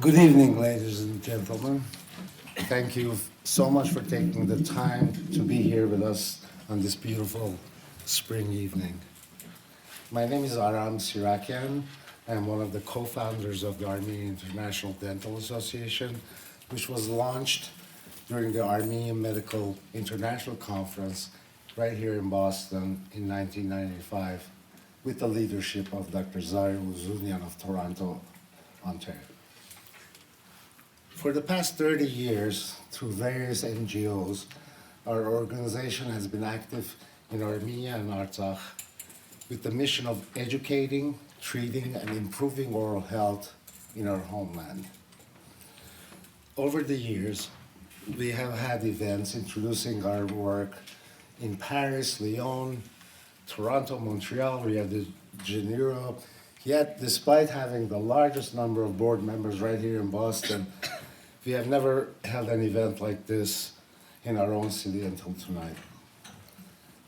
Good evening, ladies and gentlemen. Thank you so much for taking the time to be here with us on this beautiful spring evening. My name is Aram Sirakian. I am one of the co-founders of the Armenian International Dental Association, which was launched during the Armenian Medical International Conference right here in Boston in 1995 with the leadership of Dr. Zahir Uzunian of Toronto, Ontario. For the past 30 years, through various NGOs, our organization has been active in Armenia and Artsakh with the mission of educating, treating, and improving oral health in our homeland. Over the years, we have had events introducing our work in Paris, Lyon, Toronto, Montreal, Rio de Janeiro. Yet, despite having the largest number of board members right here in Boston, we have never held an event like this in our own city until tonight.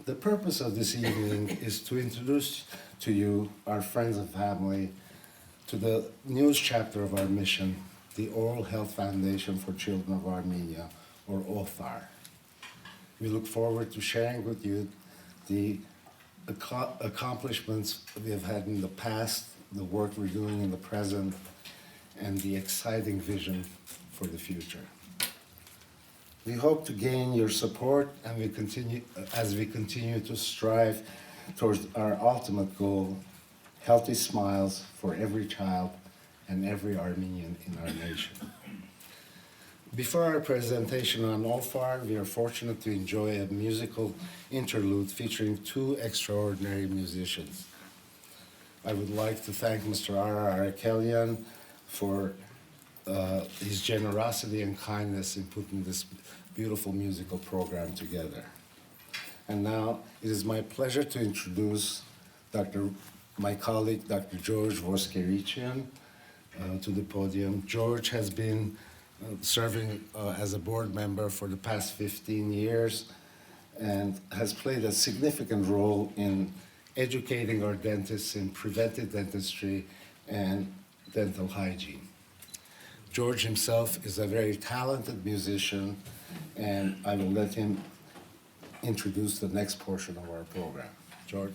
The purpose of this evening is to introduce to you, our friends and family, to the newest chapter of our mission, the Oral Health Foundation for Children of Armenia, or OHFAR. We look forward to sharing with you the accomplishments we have had in the past, the work we're doing in the present, and the exciting vision for the future. We hope to gain your support and as we continue to strive towards our ultimate goal, healthy smiles for every child and every Armenian in our nation. Before our presentation on OHFAR, we are fortunate to enjoy a musical interlude featuring two extraordinary musicians. I would like to thank Mr. Ara Arakelian for his generosity and kindness in putting this beautiful musical program together. And now it is my pleasure to introduce my colleague, Dr. George Voskerichian, to the podium. George has been serving as a board member for the past 15 years and has played a significant role in educating our dentists in preventive dentistry and dental hygiene. George himself is a very talented musician, and I will let him introduce the next portion of our program. George.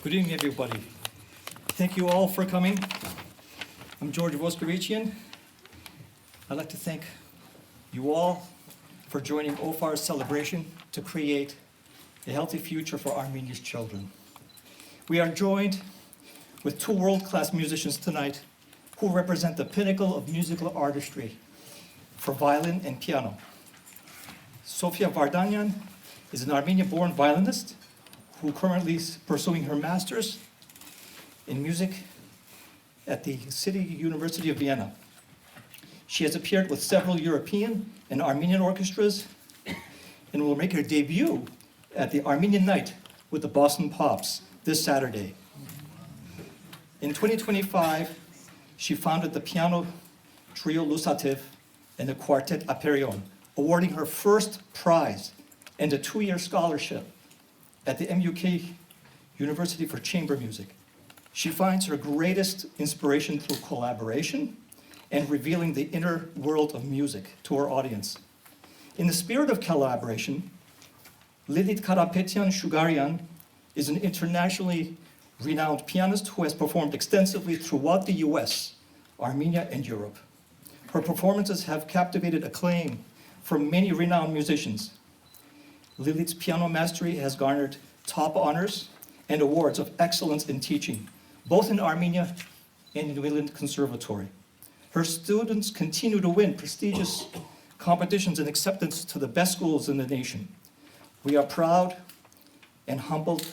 Good evening, everybody. Thank you all for coming. I'm George Voskerichian. I'd like to thank you all for joining OHFAR's celebration to create a healthy future for Armenia's children. We are joined with two world-class musicians tonight who represent the pinnacle of musical artistry for violin and piano. Sofia Vardanyan is an Armenian-born violinist who currently is pursuing her master's in music at the City University of Vienna. She has appeared with several European and Armenian orchestras and will make her debut at the Armenian Night with the Boston Pops this Saturday. In 2025, she founded the piano trio Lusativ and the quartet Aperion, awarding her first prize and a 2-year scholarship at the MUK University for Chamber Music. She finds her greatest inspiration through collaboration and revealing the inner world of music to her audience. In the spirit of collaboration, Lilith Karapetyan-Shugarian is an internationally renowned pianist who has performed extensively throughout the US, Armenia, and Europe. Her performances have captivated acclaim from many renowned musicians. Lilith's piano mastery has garnered top honors and awards of excellence in teaching, both in Armenia and in New England Conservatory. Her students continue to win prestigious competitions and acceptance to the best schools in the nation. We are proud and humbled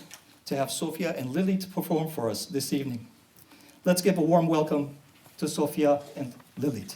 to have Sofia and Lilith perform for us this evening. Let's give a warm welcome to Sofia and Lilith.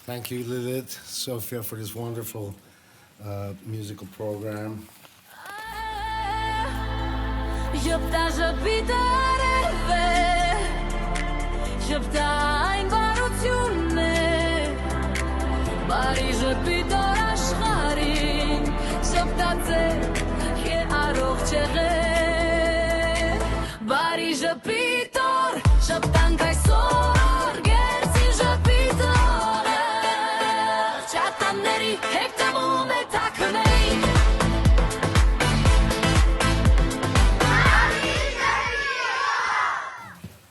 Thank you, Lilith, Sophia, for this wonderful musical program.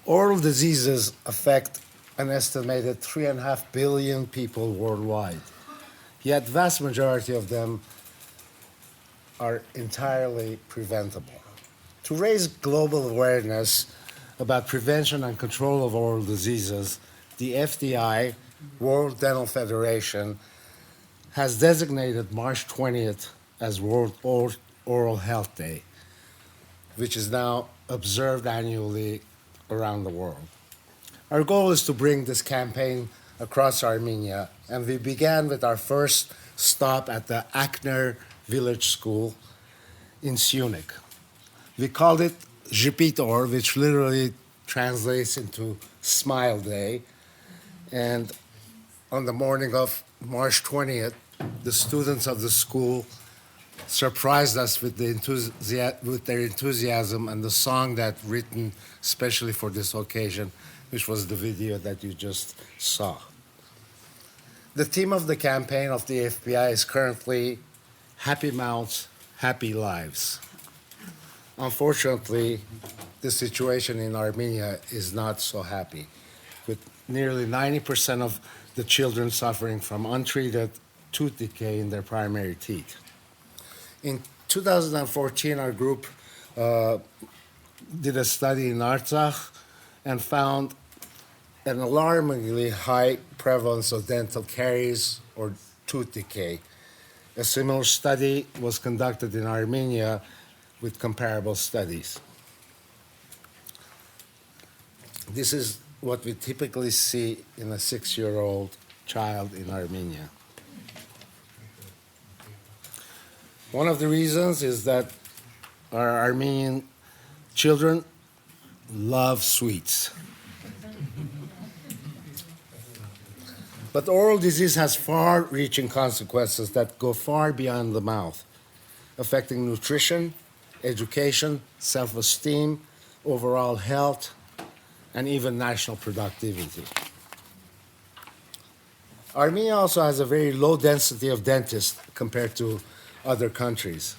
Oral diseases affect an estimated 3.5 billion people worldwide. Yet vast majority of them are entirely preventable. To raise global awareness about prevention and control of oral diseases, the FDI, World Dental Federation, has designated March 20th as World Oral Health Day, which is now observed annually around the world. Our goal is to bring this campaign across Armenia, and we began with our first stop at the Akner Village School in Syunik. We called it Zhipitor, which literally translates into Smile Day, and on the morning of March 20th, the students of the school surprised us with their enthusiasm and the song that written especially for this occasion, which was the video that you just saw. The theme of the campaign of the FBI is currently Happy Mouths, Happy Lives. Unfortunately, the situation in Armenia is not so happy, with nearly 90% of the children suffering from untreated tooth decay in their primary teeth. In 2014, our group did a study in Artsakh and found an alarmingly high prevalence of dental caries or tooth decay. A similar study was conducted in Armenia with comparable studies. This is what we typically see in a 6-year-old child in Armenia. One of the reasons is that our Armenian children love sweets. But oral disease has far-reaching consequences that go far beyond the mouth, affecting nutrition, education, self-esteem, overall health, and even national productivity. Armenia also has a very low density of dentists compared to other countries.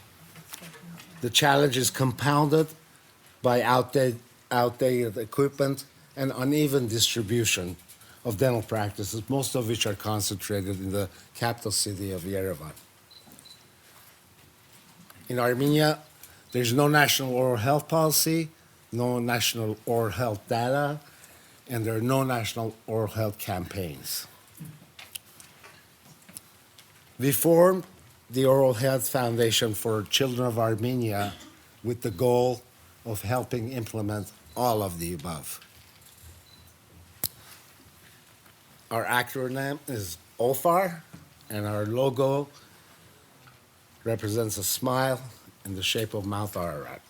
The challenge is compounded by outdated equipment and uneven distribution of dental practices, most of which are concentrated in the capital city of Yerevan. In Armenia, there's no national oral health policy, no national oral health data, and there are no national oral health campaigns. We formed the Oral Health Foundation for Children of Armenia with the goal of helping implement all of the above. Our acronym is OHFAR, and our logo represents a smile in the shape of Mount Ararat.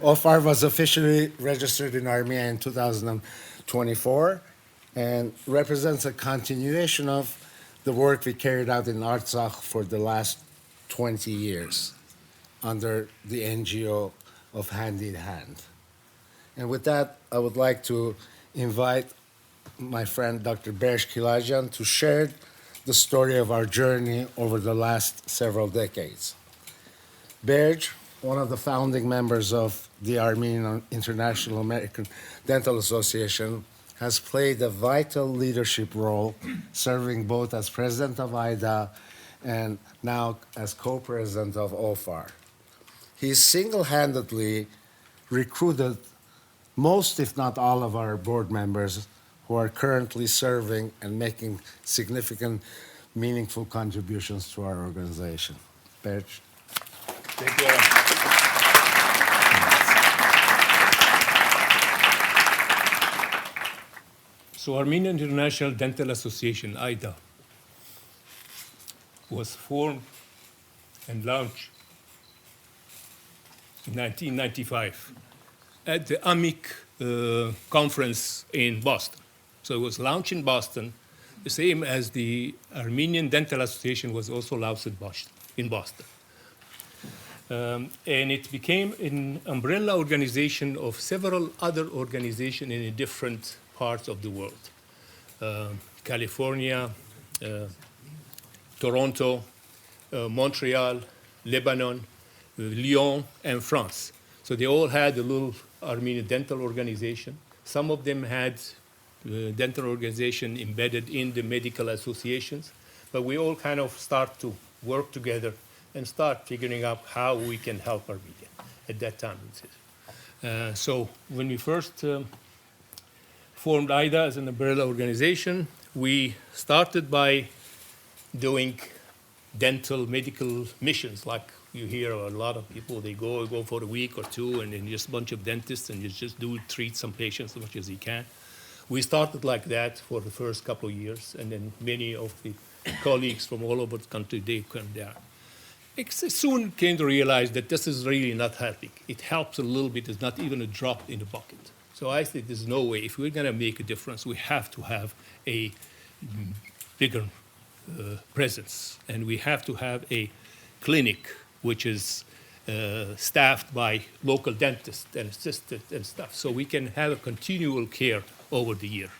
OHFAR was officially registered in Armenia in 2024 and represents a continuation of the work we carried out in Artsakh for the last 20 years under the NGO of Hand in Hand. And with that, I would like to invite my friend Dr. Berj Kilajian to share the story of our journey over the last several decades. Berj, one of the founding members of the Armenian International American Dental Association, has played a vital leadership role, serving both as president of IDA and now as co-president of OHFAR. He single-handedly recruited most, if not all, of our board members who are currently serving and making significant, meaningful contributions to our organization. Berj. Thank you. So Armenian International Dental Association, IDA, was formed and launched in 1995 at the AMIC conference in Boston. So it was launched in Boston, the same as the Armenian Dental Association was also launched in Boston. And it became an umbrella organization of several other organizations in different parts of the world. California, Toronto, Montreal, Lebanon, Lyon, and France. So they all had a little Armenian dental organization. Some of them had dental organization embedded in the medical associations, but we all kind of start to work together and start figuring out how we can help Armenia at that time. So when we first formed IDA as an umbrella organization, we started by doing dental medical missions, like you hear a lot of people, they go for a week or two, and then just a bunch of dentists, and you just treat some patients as much as you can. We started like that for the first couple of years, and then many of the colleagues from all over the country, they came down. It soon came to realize that this is really not helping. It helps a little bit, it's not even a drop in the bucket. So I said, there's no way, if we're gonna make a difference, we have to have a bigger presence, and we have to have a clinic which is staffed by local dentists and assistants and stuff, so we can have a continual care over the year.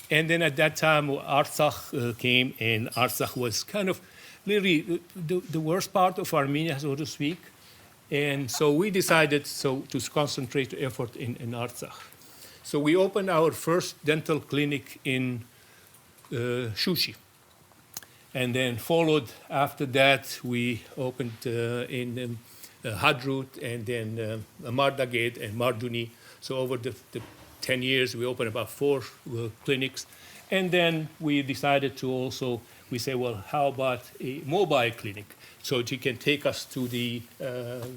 And then at that time, Artsakh came, and Artsakh was kind of literally the worst part of Armenia, so to speak. And so we decided to concentrate the effort in Artsakh. So we opened our first dental clinic in Shushi. And then followed after that, we opened in Hadrut, and then Mardaget and Marduni. So over the 10 years, we opened about 4 clinics. And then we decided to also, we say, well, how about a mobile clinic? So you can take us to the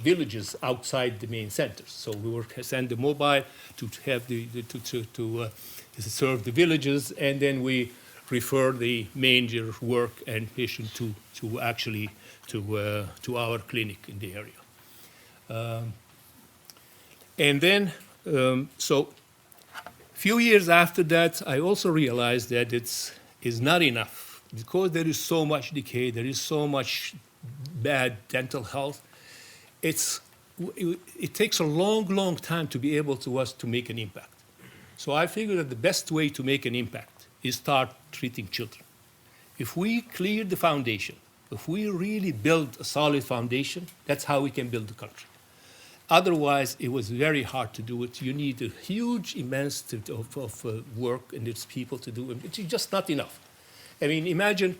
villages outside the main centers. So we will send the mobile to have to serve the villages, and then we refer the major work and patient to our clinic in the area. And then, so few years after that, I also realized that it's not enough, because there is so much decay, there is so much bad dental health. It takes a long time to be able to make an impact. So I figured that the best way to make an impact is start treating children. If we clear the foundation, if we really build a solid foundation, that's how we can build the country. Otherwise, it was very hard to do it. You need a huge, immense of work, and there's people to do it. It's just not enough. I mean, imagine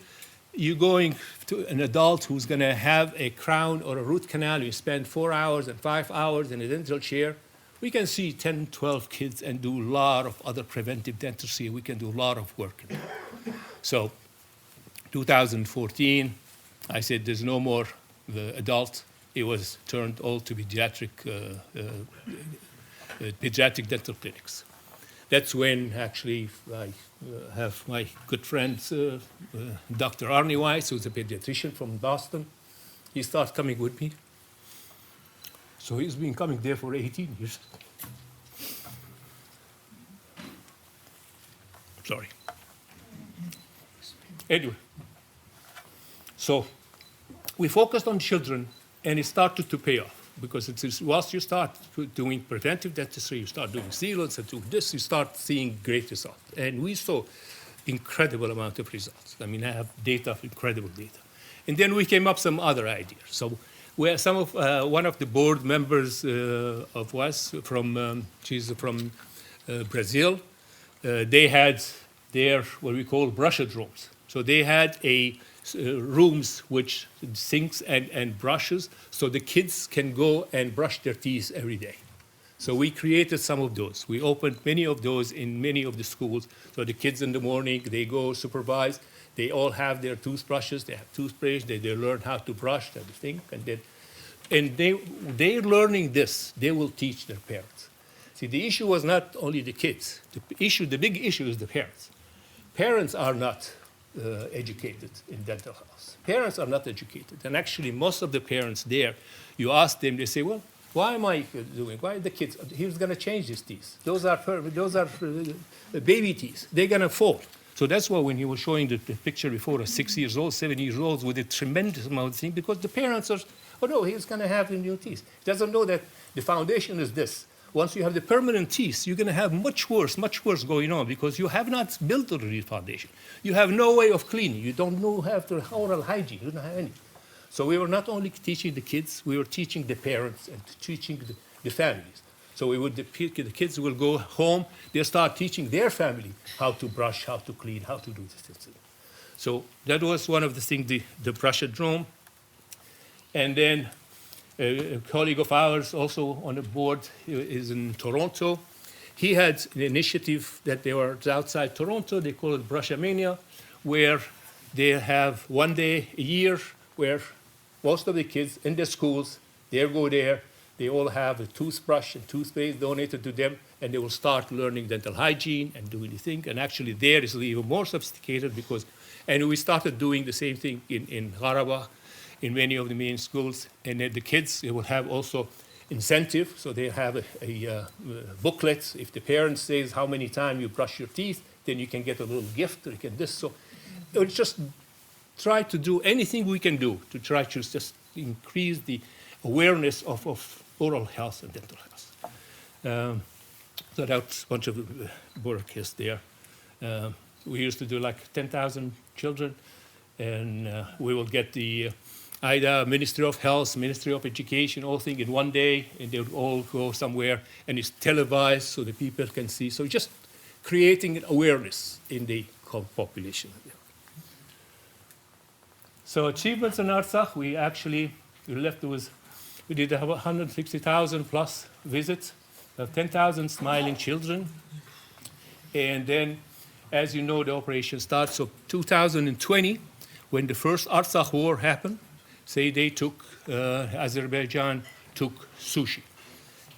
you going to an adult who's going to have a crown or a root canal. You spend 4 hours and 5 hours in a dental chair. We can see 10, 12 kids and do a lot of other preventive dentistry. We can do a lot of work. So 2014, I said there's no more the adult. It was turned all to pediatric dental clinics. That's when actually I have my good friend, Dr. Arnie Weiss, who's a pediatrician from Boston. He started coming with me. So he's been coming there for 18 years. Sorry. Anyway, so we focused on children, and it started to pay off, because once you start doing preventive dentistry, you start doing sealants and doing this, you start seeing great results. And we saw incredible amount of results. I mean, I have data, incredible data. And then we came up some other ideas. So one of the board members of us she's from Brazil. They had their what we call brushage rooms. So they had rooms which sinks and brushes, so the kids can go and brush their teeth every day. So we created some of those. We opened many of those in many of the schools. So the kids in the morning, they go supervise. They all have their toothbrushes. They have toothpaste. They learn how to brush everything. And they're learning this. They will teach their parents. See, the issue was not only the kids. The big issue is the parents. Parents are not educated in dental health. Parents are not educated. And actually, most of the parents there, you ask them, they say, well, why am I doing? Why the kids? He's going to change his teeth. Those are baby teeth. They're going to fall. So that's why when he was showing the picture before, 6 years old, 7 years old, with a tremendous amount of thing, because the parents are, oh no, he's going to have the new teeth. He doesn't know that the foundation is this. Once you have the permanent teeth, you're going to have much worse going on, because you have not built a real foundation. You have no way of cleaning. You don't know how to oral hygiene. You don't have any. So we were not only teaching the kids, we were teaching the parents and teaching the families. So the kids will go home, they start teaching their family how to brush, how to clean, how to do this. So that was one of the things, the brush-at-home. And then a colleague of ours, also on the board, is in Toronto. He had an initiative that they were outside Toronto, they call it Brush-a-mania, where they have one day a year where most of the kids in the schools, they go there, they all have a toothbrush and toothpaste donated to them, and they will start learning dental hygiene and doing the thing. And actually there is even more sophisticated because, and we started doing the same thing in Garabah, in many of the main schools. And then the kids, they will have also incentive, so they have a booklet. If the parent says how many times you brush your teeth, then you can get a little gift, or you can this. So it was just try to do anything we can do to try to just increase the awareness of oral health and dental health. So that's a bunch of work is there. We used to do like 10,000 children, and we will get the IDA, Ministry of Health, Ministry of Education, all thing in one day, and they would all go somewhere, and it's televised so the people can see. So just creating an awareness in the population. So achievements in Artsakh, we did have 160,000 plus visits, 10,000 smiling children. And then, as you know, the operation starts. So 2020, when the first Artsakh war happened, say they took, Azerbaijan took sushi.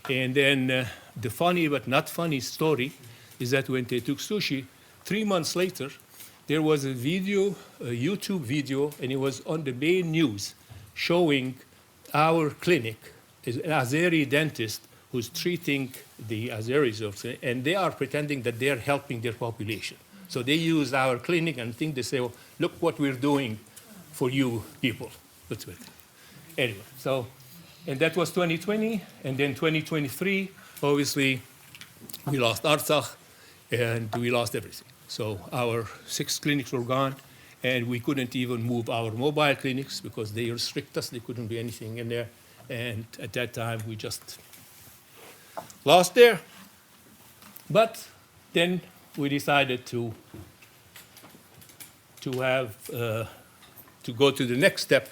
And then the funny but not funny story is that when they took sushi, 3 months later, there was a video, a YouTube video, and it was on the main news showing our clinic, an Azeri dentist who's treating the Azeris, and they are pretending that they're helping their population. So they use our clinic and think they say, well, look what we're doing for you people. That's it. Anyway, so, and that was 2020, and then 2023, obviously, we lost Artsakh, and we lost everything. So our 6 clinics were gone, and we couldn't even move our mobile clinics because they restrict us. There couldn't be anything in there. And at that time, we just lost there. But then we decided to go to the next step.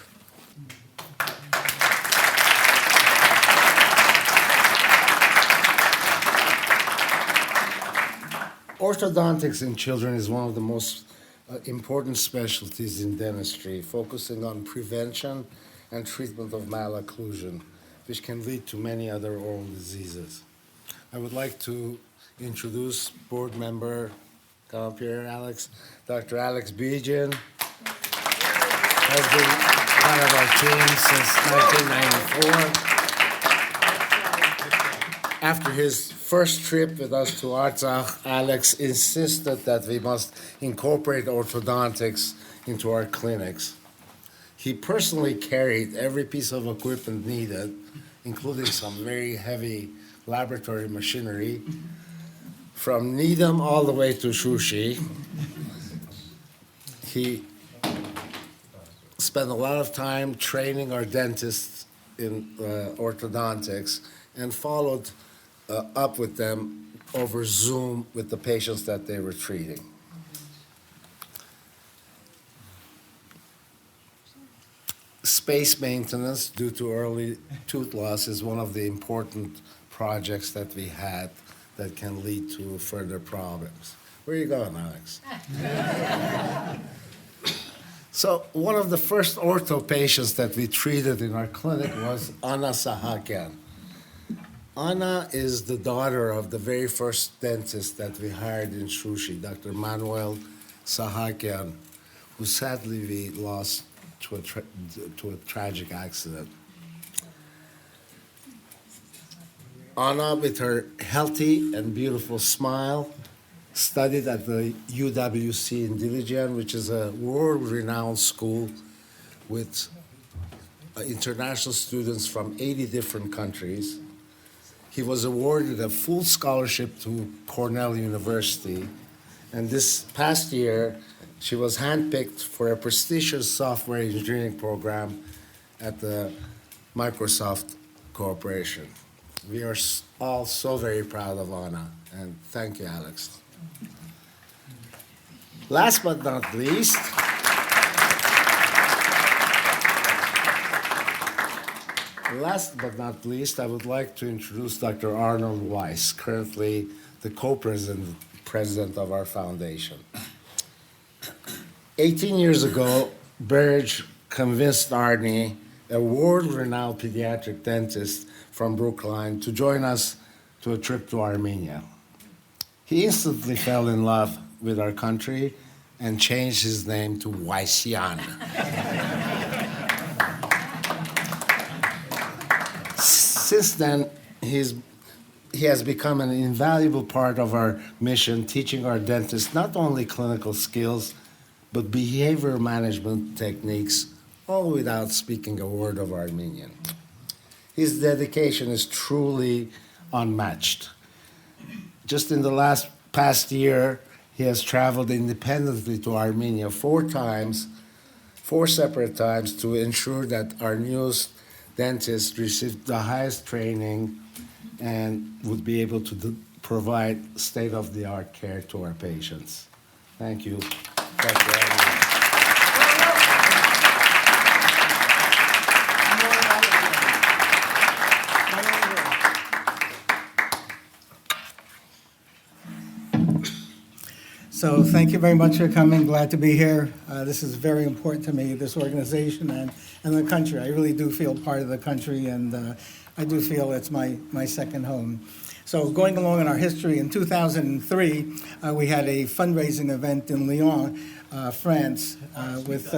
Orthodontics in children is one of the most important specialties in dentistry, focusing on prevention and treatment of malocclusion, which can lead to many other oral diseases. I would like to introduce board member, come up here, Alex, Dr. Alex Bejan. Has been part of our team since 1994. After his first trip with us to Artsakh, Alex insisted that we must incorporate orthodontics into our clinics. He personally carried every piece of equipment needed, including some very heavy laboratory machinery, from Needham all the way to Shushi. He spent a lot of time training our dentists in orthodontics and followed up with them over Zoom with the patients that they were treating. Space maintenance due to early tooth loss is one of the important projects that we had that can lead to further problems. Where are you going, Alex? So one of the first ortho patients that we treated in our clinic was Anna Sahakian. Anna is the daughter of the very first dentist that we hired in Shushi, Dr. Manuel Sahakian, who sadly we lost to a tragic accident. Anna, with her healthy and beautiful smile, studied at the UWC in Dilijan, which is a world-renowned school with international students from 80 different countries. He was awarded a full scholarship to Cornell University, and this past year, she was handpicked for a prestigious software engineering program at the Microsoft Corporation. We are all so very proud of Anna, and thank you, Alex. Last but not least, I would like to introduce Dr. Arnold Weiss, currently the co-president of our foundation. 18 years ago, Burge convinced Arnie, a world-renowned pediatric dentist from Brookline, to join us to a trip to Armenia. He instantly fell in love with our country and changed his name to Weissian. Since then, he has become an invaluable part of our mission, teaching our dentists not only clinical skills, but behavior management techniques, all without speaking a word of Armenian. His dedication is truly unmatched. Just in the past year, he has traveled independently to Armenia 4 separate times, to ensure that our newest dentists received the highest training and would be able to provide state-of-the-art care to our patients. Thank you. Dr. Arnold. So thank you very much for coming. Glad to be here. This is very important to me, this organization and the country. I really do feel part of the country, and I do feel it's my second home. So going along in our history, in 2003, we had a fundraising event in Lyon, France, with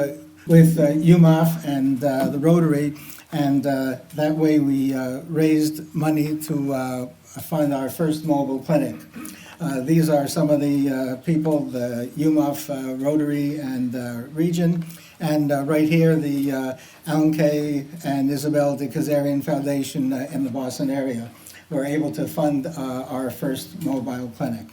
UMAF and the Rotary, and that way we raised money to fund our first mobile clinic. These are some of the people, the UMAF, Rotary, and region. And right here, the Alan Kay and Isabel de Kazarian Foundation in the Boston area were able to fund our first mobile clinic.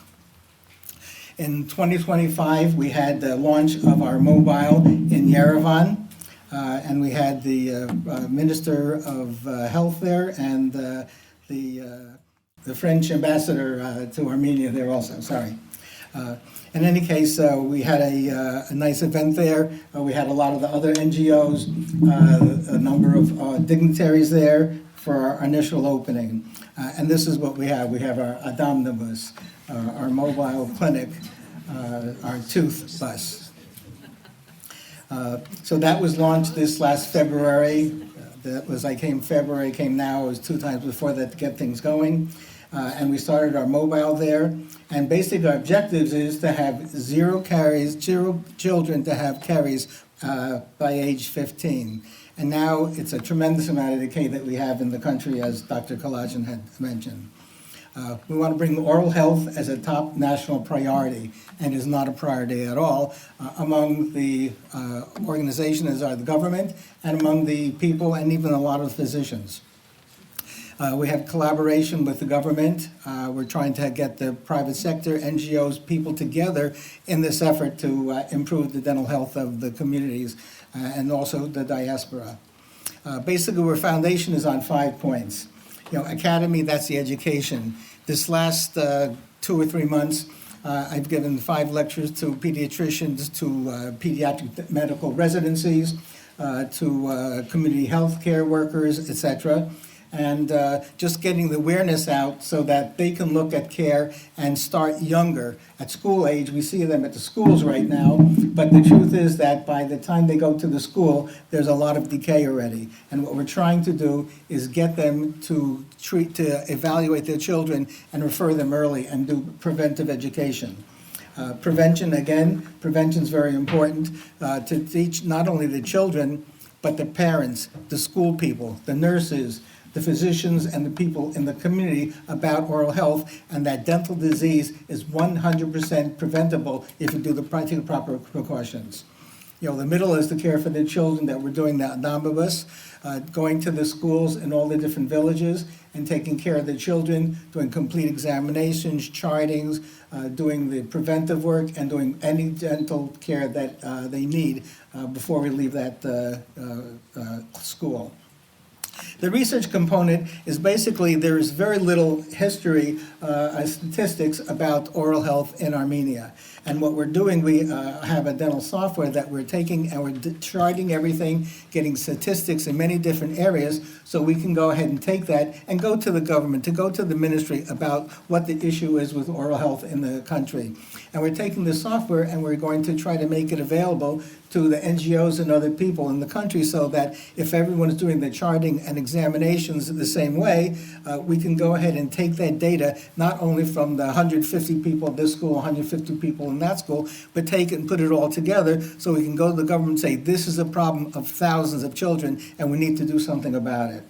In 2025, we had the launch of our mobile in Yerevan, and we had the Minister of Health there and the French ambassador to Armenia there also, sorry. In any case, we had a nice event there. We had a lot of the other NGOs, a number of dignitaries there for our initial opening. And this is what we have. We have our Adamnibus, our mobile clinic, our tooth bus. So that was launched this last February. I came now. It was 2 times before that to get things going. And we started our mobile there. And basically our objectives is to have 0 children to have caries by age 15. And now it's a tremendous amount of decay that we have in the country, as Dr. Kalajan had mentioned. We want to bring oral health as a top national priority, and is not a priority at all among the organizations, are the government, and among the people, and even a lot of physicians. We have collaboration with the government. We're trying to get the private sector, NGOs, people together in this effort to improve the dental health of the communities and also the diaspora. Basically, our foundation is on 5 points. Academy, that's the education. This last 2 or 3 months, I've given 5 lectures to pediatricians, to pediatric medical residencies, to community health care workers, etc. and just getting the awareness out so that they can look at care and start younger. At school age, we see them at the schools right now, but the truth is that by the time they go to the school, there's a lot of decay already. And what we're trying to do is get them to evaluate their children and refer them early and do preventive education. Prevention, again, prevention is very important to teach not only the children, but the parents, the school people, the nurses, the physicians, and the people in the community about oral health, and that dental disease is 100% preventable if you do the proper precautions. You know, the middle is the care for the children that we're doing that omnibus, going to the schools in all the different villages and taking care of the children, doing complete examinations, chartings, doing the preventive work, and doing any dental care that they need before we leave that school. The research component is basically there is very little history, statistics about oral health in Armenia. And what we're doing, we have a dental software that we're taking and we're charting everything, getting statistics in many different areas, so we can go ahead and take that and go to the government, to go to the ministry about what the issue is with oral health in the country. And we're taking the software and we're going to try to make it available to the NGOs and other people in the country so that if everyone is doing the charting and examinations the same way, we can go ahead and take that data, not only from the 150 people at this school, 150 people in that school, but take it and put it all together so we can go to the government and say, this is a problem of thousands of children and we need to do something about it.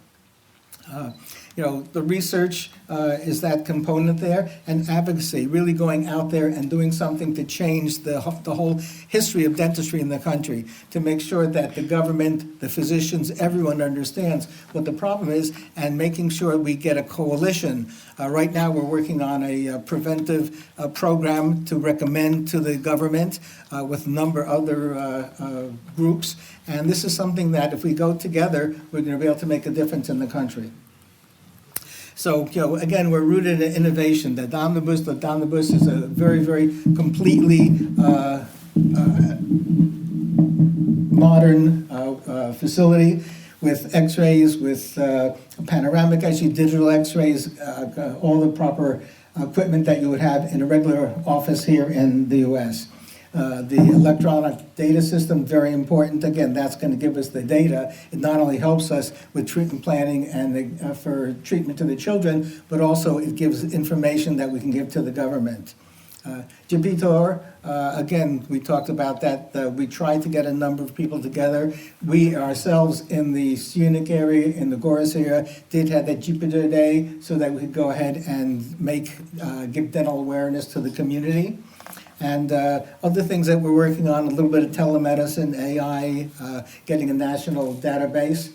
You know, the research is that component there, and advocacy, really going out there and doing something to change the whole history of dentistry in the country, to make sure that the government, the physicians, everyone understands what the problem is, and making sure we get a coalition. Right now, we're working on a preventive program to recommend to the government with a number of other groups, and this is something that if we go together, we're going to be able to make a difference in the country. So, you know, again, we're rooted in innovation. The omnibus is a very, very completely modern facility with x-rays, with panoramic, actually digital x-rays, all the proper equipment that you would have in a regular office here in the U.S. The electronic data system, very important. Again, that's going to give us the data. It not only helps us with treatment planning and for treatment to the children, but also it gives information that we can give to the government. Japitor, again, we talked about that. We tried to get a number of people together. We ourselves in the Syunik area, in the Goris area, did have that Japitor Day so that we could go ahead and give dental awareness to the community. And other things that we're working on, a little bit of telemedicine, AI, getting a national database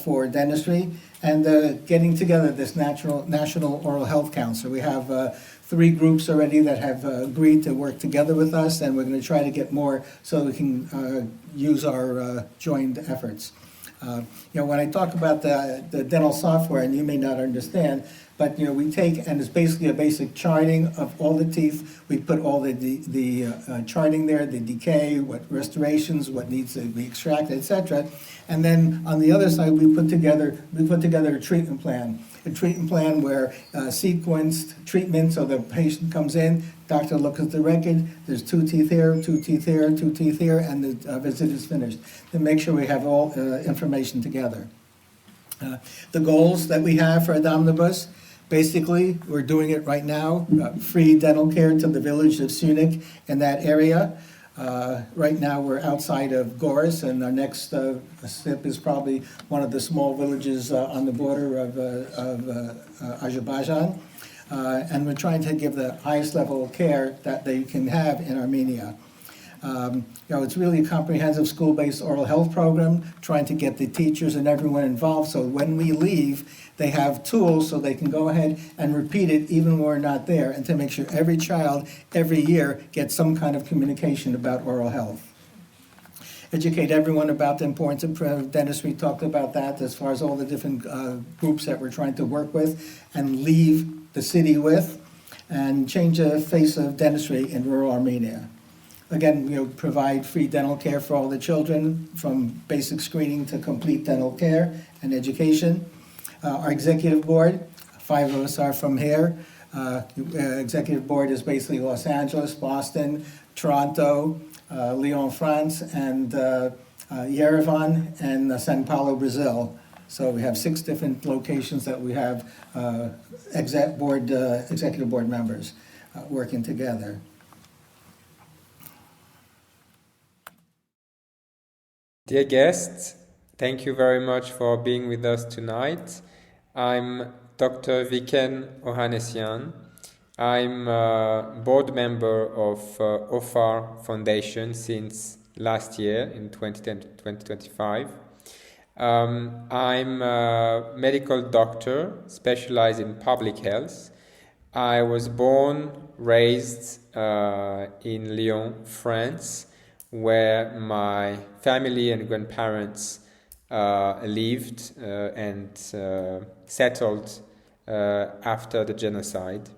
for dentistry, and getting together this National Oral Health Council. We have 3 groups already that have agreed to work together with us, and we're going to try to get more so we can use our joint efforts. You know, when I talk about the dental software, and you may not understand, but you know, we take, and it's basically a basic charting of all the teeth. We put all the charting there, the decay, what restorations, what needs to be extracted, etc. And then on the other side, we put together a treatment plan. A treatment plan where sequenced treatment, so the patient comes in, doctor looks at the record, there's 2 teeth here, 2 teeth here, 2 teeth here, and the visit is finished. To make sure we have all information together. The goals that we have for Omnibus, basically, we're doing it right now, free dental care to the village of Syunik in that area. Right now, we're outside of Goris, and our next step is probably one of the small villages on the border of Azerbaijan. And we're trying to give the highest level of care that they can have in Armenia. You know, it's really a comprehensive school-based oral health program, trying to get the teachers and everyone involved, so when we leave, they have tools so they can go ahead and repeat it even when we're not there, and to make sure every child, every year, gets some kind of communication about oral health. Educate everyone about the importance of preventive dentistry. We talked about that as far as all the different groups that we're trying to work with and leave the city with, and change the face of dentistry in rural Armenia. Again, you know, provide free dental care for all the children, from basic screening to complete dental care and education. Our executive board, 5 of us are from here. Executive board is basically Los Angeles, Boston, Toronto, Lyon, France, and Yerevan, and Sao Paulo, Brazil. So we have 6 different locations that we have executive board members working together. Dear guests, thank you very much for being with us tonight. I'm Dr. Viken Ohanessian. I'm a board member of OHFAR Foundation since last year in 2025. I'm a medical doctor specialized in public health. I was born, raised in Lyon, France, where my family and grandparents lived and settled after the genocide.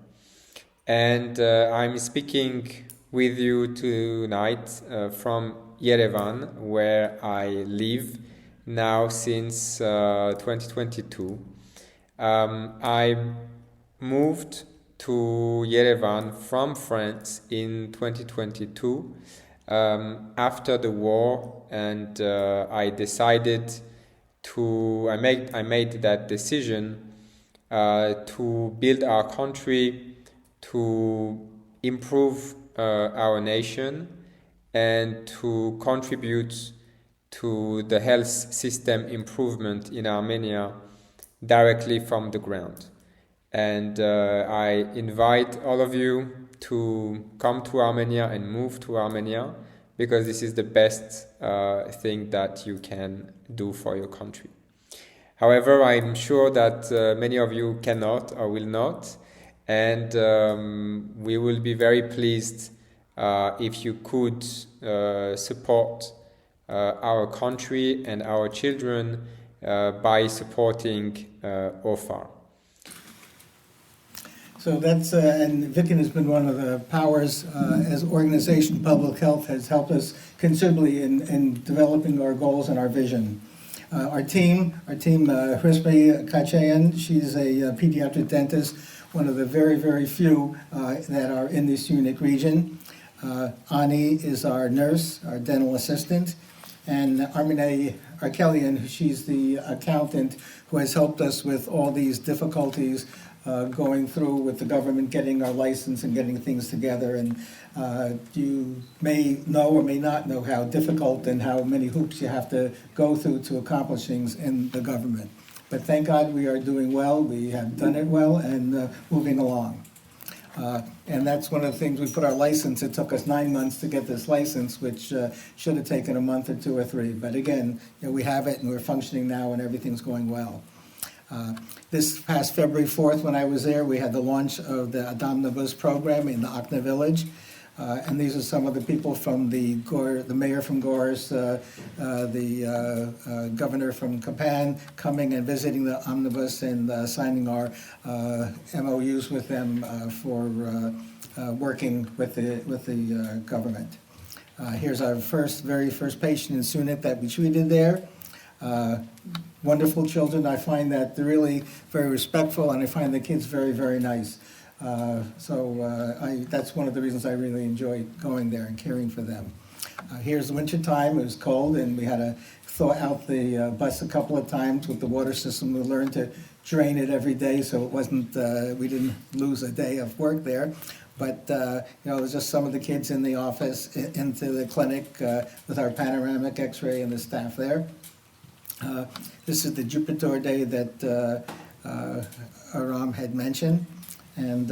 And I'm speaking with you tonight from Yerevan, where I live now since 2022. I moved to Yerevan from France in 2022 after the war, and I decided I made that decision to build our country, to improve our nation, and to contribute to the health system improvement in Armenia directly from the ground. And I invite all of you to come to Armenia and move to Armenia, because this is the best thing that you can do for your country. However, I'm sure that many of you cannot or will not, and we will be very pleased if you could support our country and our children by supporting OHFAR. So that's, and Viken has been one of the powers as organization. Public health has helped us considerably in developing our goals and our vision. Our team, Hrismi Kachayan, she's a pediatric dentist, one of the very, very few that are in this unique region. Ani is our nurse, our dental assistant, and Armine Arkelian, she's the accountant who has helped us with all these difficulties going through with the government getting our license and getting things together. And you may know or may not know how difficult and how many hoops you have to go through to accomplish things in the government. But thank God we are doing well, we have done it well, and moving along. And that's one of the things, we put our license, it took us 9 months to get this license, which should have taken a month or 2 or 3. But again, we have it and we're functioning now and everything's going well. This past February 4th, when I was there, we had the launch of the Adamnabus program in the Akna village. And these are some of the people from the mayor from Gors, the governor from Kapan, coming and visiting the omnibus and signing our MOUs with them for working with the government. Here's our very first patient in Sunit that we treated there. Wonderful children. I find that they're really very respectful, and I find the kids very, very nice. That's one of the reasons I really enjoy going there and caring for them. Here's the winter time. It was cold, and we had to thaw out the bus a couple of times with the water system. We learned to drain it every day, so it wasn't. We didn't lose a day of work there. But it was just some of the kids in the office, into the clinic with our panoramic X-ray and the staff there. This is the Jupiter Day that Aram had mentioned. And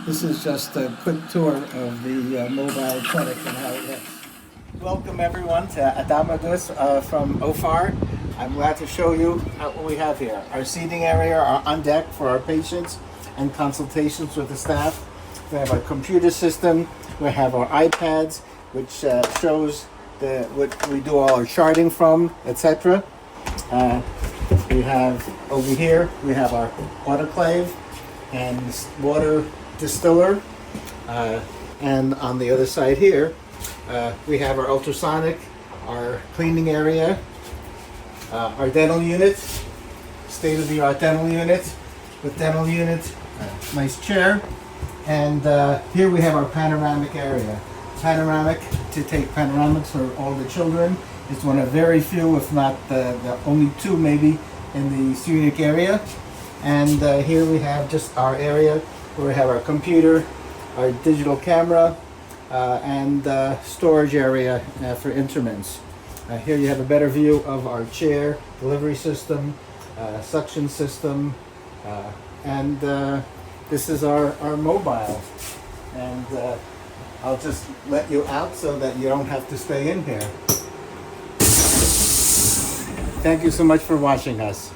this is just a quick tour of the mobile clinic and how it looks. Welcome everyone to Adamagus from OHFAR. I'm glad to show you what we have here. Our seating area are on deck for our patients and consultations with the staff. We have our computer system. We have our iPads, which shows what we do all our charting from, etc. We have over here, we have our autoclave and water distiller. And on the other side here, we have our ultrasonic, our cleaning area, our dental unit, state-of-the-art dental unit with dental unit, nice chair, and here we have our panoramic area. Panoramic, to take panoramics for all the children. It's one of very few, if not the only two maybe, in the Munich area. And here we have just our area where we have our computer, our digital camera, and storage area for instruments. Here you have a better view of our chair, delivery system, suction system, and this is our mobile. And I'll just let you out so that you don't have to stay in here. Thank you so much for watching us.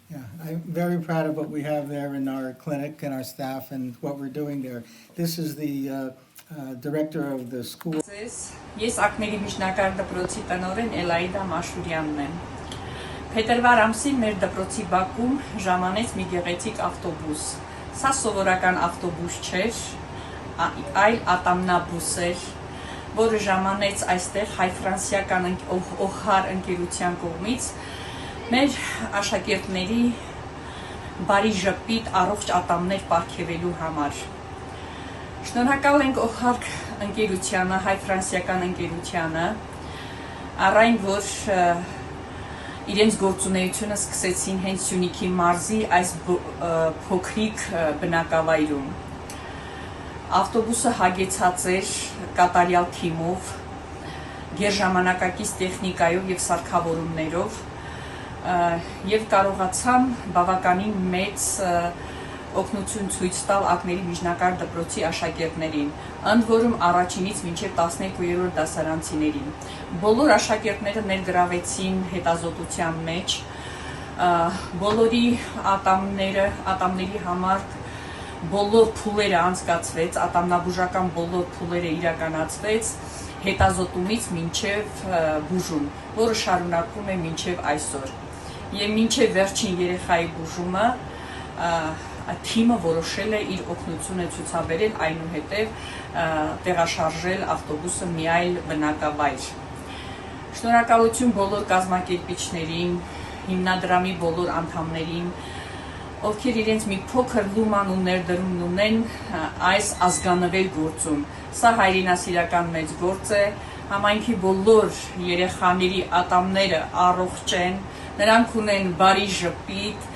Yeah, I'm very proud of what we have there in our clinic and our staff and what we're doing there. This is the director of the school. Ես ակների միջնակարգ դպրոցի տնօրեն Էլայդա Մաշուրյանն եմ։ Փետրվար ամսին մեր դպրոցի բակում ժամանեց մի գեղեցիկ ավտոբուս։ Սա սովորական ավտոբուս չէր, այլ ատամնաբուս էր, որը ժամանեց այստեղ հայ-ֆրանսիական OHFAR ընկերության կողմից մեր աշակերտների բարի ժպիտ առողջ ատամներ պարգևելու համար։ Շնորհակալ ենք OHFAR ընկերությանը, հայ-ֆրանսիական ընկերությանը, առայն որ իրենց գործունեությունը սկսեցին հենց Սյունիքի մարզի այս փոքրիկ բնակավայրում։ Ավտոբուսը հագեցած էր կատարյալ թիմով, գերժամանակակից տեխնիկայով և սարքավորումներով և կարողացան բավականին մեծ օգնություն ցույց տալ ակների միջնակարգ դպրոցի աշակերտներին, ընդ որում առաջինից մինչև 12-րդ դասարանցիներին։ Բոլոր աշակերտները ներգրավեցին հետազոտության մեջ, բոլորի ատամների համար բոլոր փուլերը անցկացվեց, ատամնաբուժական բոլոր փուլերը իրականացվեց հետազոտումից մինչև բուժում, որը շարունակվում է մինչև այսօր։ Եվ մինչև վերջին երեխայի բուժումը թիմը որոշել է իր օգնությունը ցուցաբերել, այնուհետև տեղաշարժել ավտոբուսը մի այլ բնակավայր։ Շնորհակալություն բոլոր կազմակերպիչներին, հիմնադրամի բոլոր անդամներին, ովքեր իրենց մի փոքր լուման ու ներդրումն ունեն այս ազգանվեր գործում։ Սա հայրենասիրական մեծ գործ է, համայնքի բոլոր երեխաների ատամները առողջ են, նրանք ունեն բարի ժպիտ,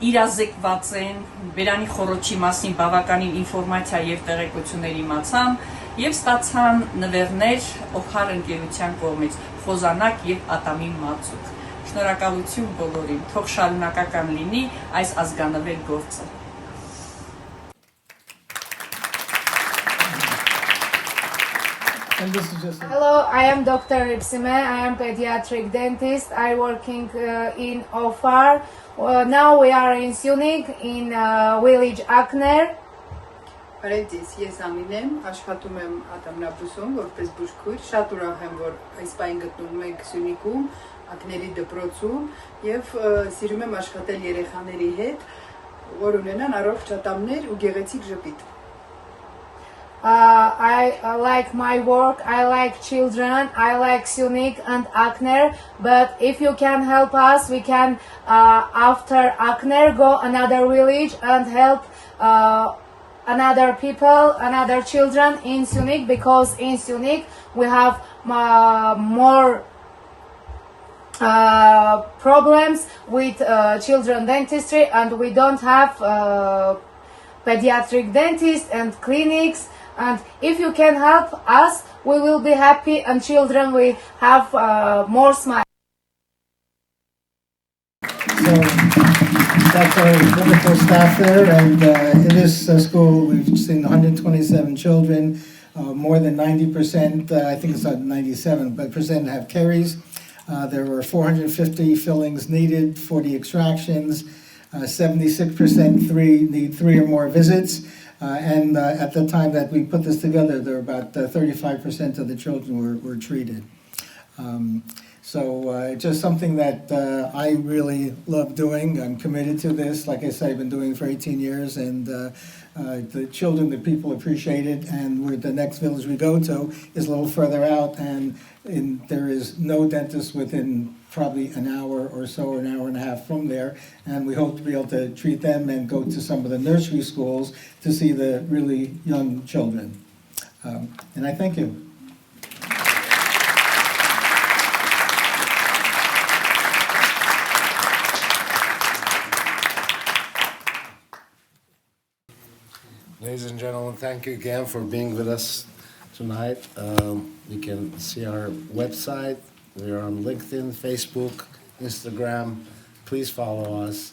իրազեկված են, բերանի խոռոչի մասին բավականին ինֆորմացիա և տեղեկություններ իմացան և ստացան նվերներ OHFAR ընկերության կողմից, խոզանակ և ատամի մածուկ։ Շնորհակալություն բոլորին, թող շարունակական լինի այս ազգանվեր գործը։ And this is just Hello, I am Dr. Ipsime. I am pediatric dentist. I working in OHFAR. Now we are in Munich, in village Akner. Բարևձեզ, ես Ամին եմ, աշխատում եմ ատամնաբույսում որպես բուժքույր, շատ ուրախ եմ, որ այս պահին գտնվում ենք Սյունիքում, ակների դպրոցում և սիրում եմ աշխատել երեխաների հետ, որ ունենան առողջ ատամներ ու գեղեցիկ ժպիտ։ I like my work, I like children, I like Munich and Akner, but if you can help us, we can after Akner go another village and help another people, another children in Munich, because in Munich we have more problems with children dentistry, and we don't have pediatric dentists and clinics. And if you can help us, we will be happy, and children will have more smile. So that's our wonderful staff there, and in this school we've seen 127 children, more than 90%, I think it's not 97, but percent have caries. There were 450 fillings needed, 40 extractions, 76% need 3 or more visits. And at the time that we put this together, there were about 35% of the children were treated. So it's just something that I really love doing. I'm committed to this. Like I said, I've been doing it for 18 years, and the children, the people appreciate it. And the next village we go to is a little further out, and there is no dentist within probably an hour or so, or an hour and a half from there. And we hope to be able to treat them and go to some of the nursery schools to see the really young children. And I thank you. Ladies and gentlemen, thank you again for being with us tonight. You can see our website. We are on LinkedIn, Facebook, Instagram. Please follow us.